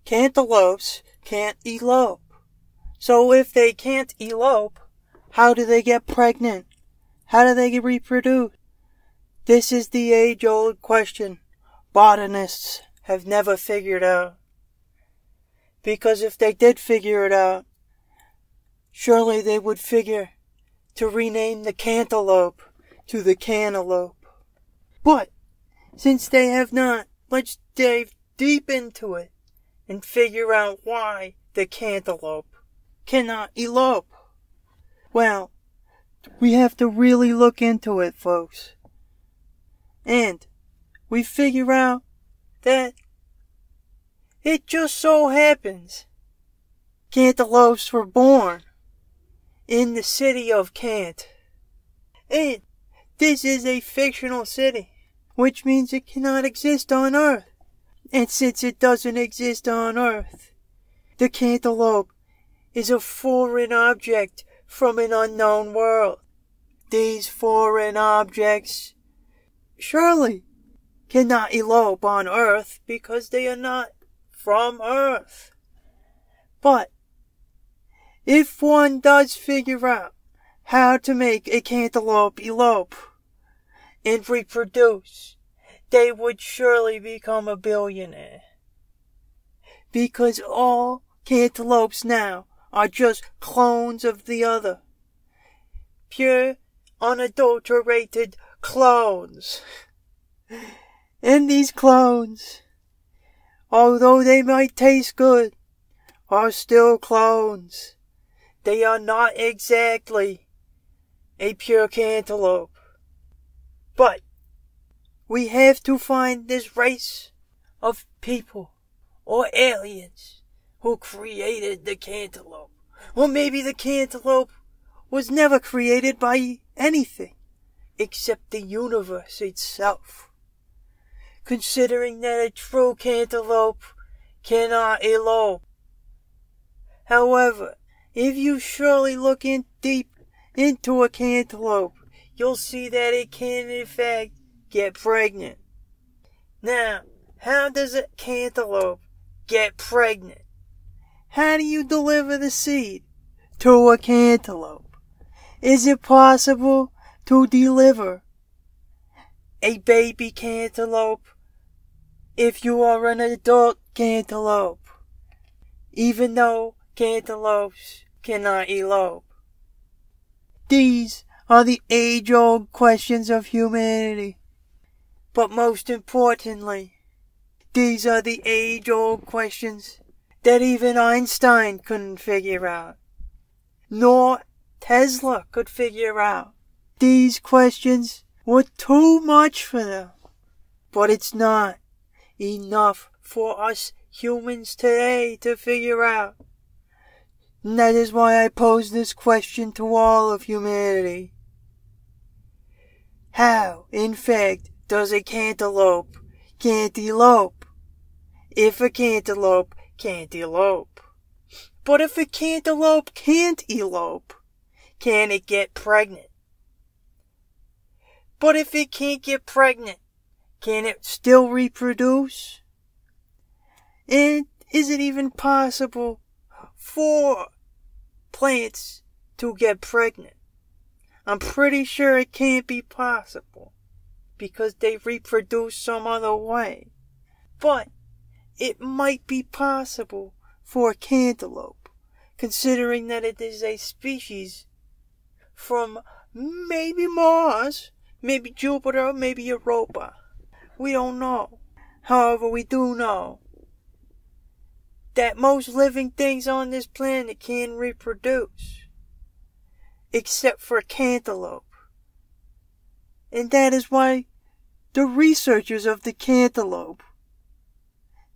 Cantelopes can't elope. So if they can't elope, how do they get pregnant? How do they reproduce? This is the age-old question botanists have never figured out. Because if they did figure it out, surely they would figure to rename the cantaloupe to the cantaloupe. But since they have not, let's dive deep into it and figure out why the cantaloupe cannot elope. Well, we have to really look into it, folks. And we figure out that it just so happens cantaloupes were born in the city of Cant. And this is a fictional city, which means it cannot exist on Earth. And since it doesn't exist on Earth, the cantaloupe is a foreign object from an unknown world. These foreign objects surely cannot elope on Earth because they are not from Earth. But if one does figure out how to make a cantaloupe elope and reproduce, they would surely become a billionaire. Because all cantaloupes now are just clones of the other. Pure, unadulterated clones. And these clones, although they might taste good, are still clones. They are not exactly a pure cantaloupe. But we have to find this race of people or aliens who created the cantaloupe. Or maybe the cantaloupe was never created by anything except the universe itself. Considering that a true cantaloupe cannot elope. However, if you surely look in deep into a cantaloupe, you'll see that it can in fact get pregnant. Now, how does a cantaloupe get pregnant? How do you deliver the seed to a cantaloupe? Is it possible to deliver a baby cantaloupe if you are an adult cantaloupe, even though cantaloupes cannot elope? These are the age-old questions of humanity. But most importantly, these are the age-old questions that even Einstein couldn't figure out, nor Tesla could figure out. These questions were too much for them. But it's not enough for us humans today to figure out. And that is why I pose this question to all of humanity. How, in fact, does a cantaloupe can't elope? If a cantaloupe can't elope. But if a cantaloupe can't elope, can it get pregnant? But if it can't get pregnant, can it still reproduce? And is it even possible for plants to get pregnant? I'm pretty sure it can't be possible because they reproduce some other way. But it might be possible for a cantaloupe, considering that it is a species from maybe Mars, maybe Jupiter, maybe Europa. We don't know. However, we do know that most living things on this planet can reproduce, except for cantaloupe. And that is why the researchers of the cantaloupe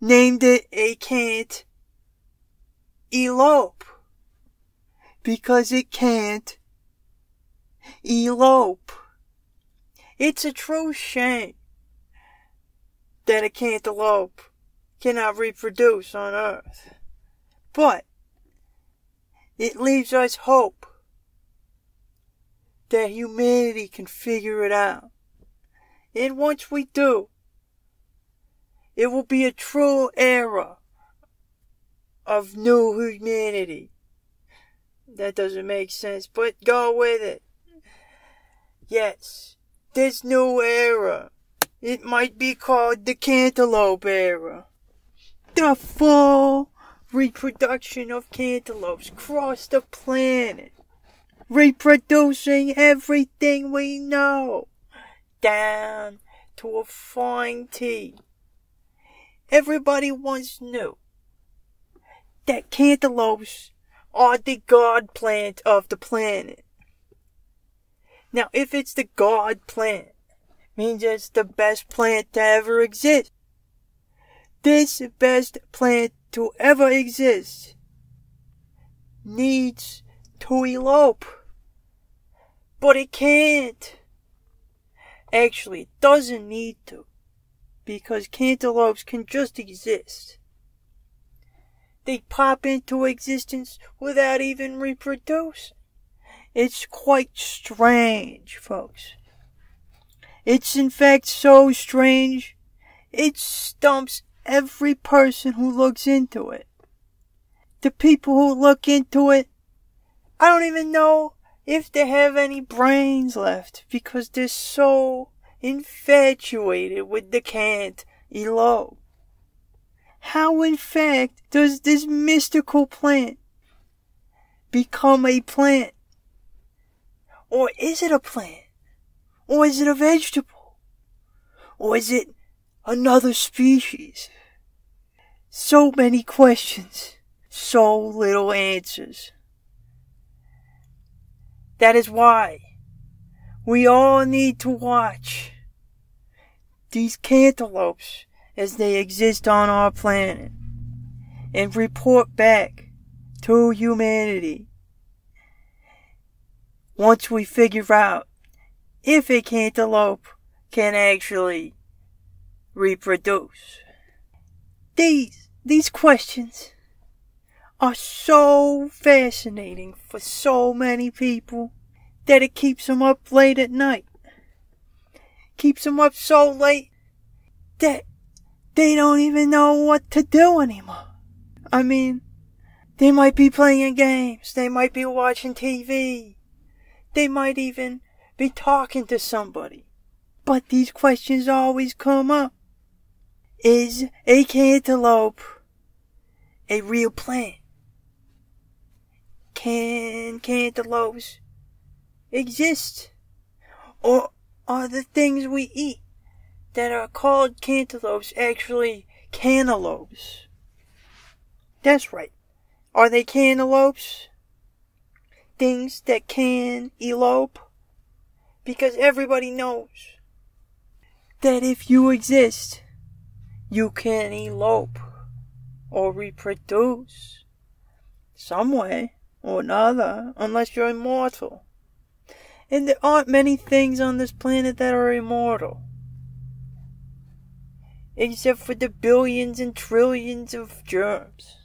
named it a can't elope, because it can't elope. It's a true shame that a cantaloupe cannot reproduce on Earth. But it leaves us hope that humanity can figure it out. And once we do, it will be a true era of new humanity. That doesn't make sense, but go with it. Yes, this new era, it might be called the Cantaloupe era. The full reproduction of cantaloupes across the planet, reproducing everything we know, down to a fine tea. Everybody once knew that cantaloupes are the god plant of the planet. Now, if it's the god plant, means it's the best plant to ever exist. This best plant to ever exist needs to elope. But it can't. Actually, it doesn't need to. Because cantaloupes can just exist. They pop into existence without even reproducing. It's quite strange, folks. It's in fact so strange, it stumps every person who looks into it. The people who look into it, I don't even know if they have any brains left, because they're so infatuated with the can't elope. How in fact does this mystical plant become a plant? Or is it a plant? Or is it a vegetable? Or is it another species? So many questions, so little answers. That is why we all need to watch these cantaloupes as they exist on our planet and report back to humanity once we figure out if a cantaloupe can actually reproduce. These questions are so fascinating for so many people that it keeps them up late at night. Keeps them up so late that they don't even know what to do anymore. I mean, they might be playing games, they might be watching TV, they might even be talking to somebody. But these questions always come up. Is a cantaloupe a real plant? Can cantaloupes exist? Or are the things we eat that are called cantaloupes actually cantaloupes? That's right. Are they cantaloupes? Things that can elope? Because everybody knows that if you exist, you can elope or reproduce some way or another, unless you're immortal. And there aren't many things on this planet that are immortal, except for the billions and trillions of germs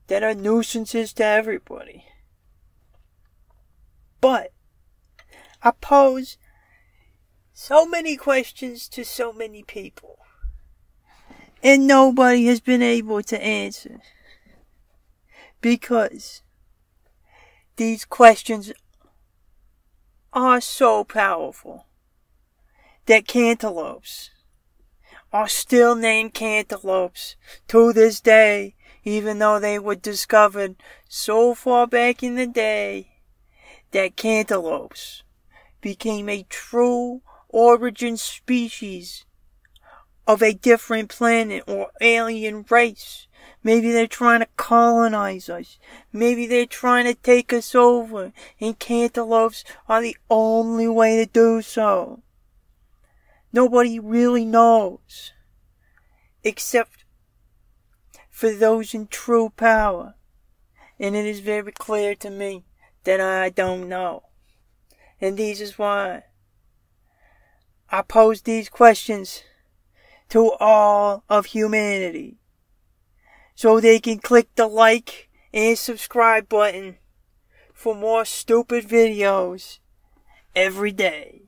that are nuisances to everybody. But I pose so many questions to so many people, and nobody has been able to answer, because these questions are so powerful that cantaloupes are still named cantaloupes to this day, even though they were discovered so far back in the day that cantaloupes became a true origin species of a different planet or alien race. Maybe they're trying to colonize us. Maybe they're trying to take us over, and cantaloupes are the only way to do so. Nobody really knows, except for those in true power. And it is very clear to me that I don't know. And this is why I pose these questions to all of humanity, so they can click the like and subscribe button for more stupid videos every day.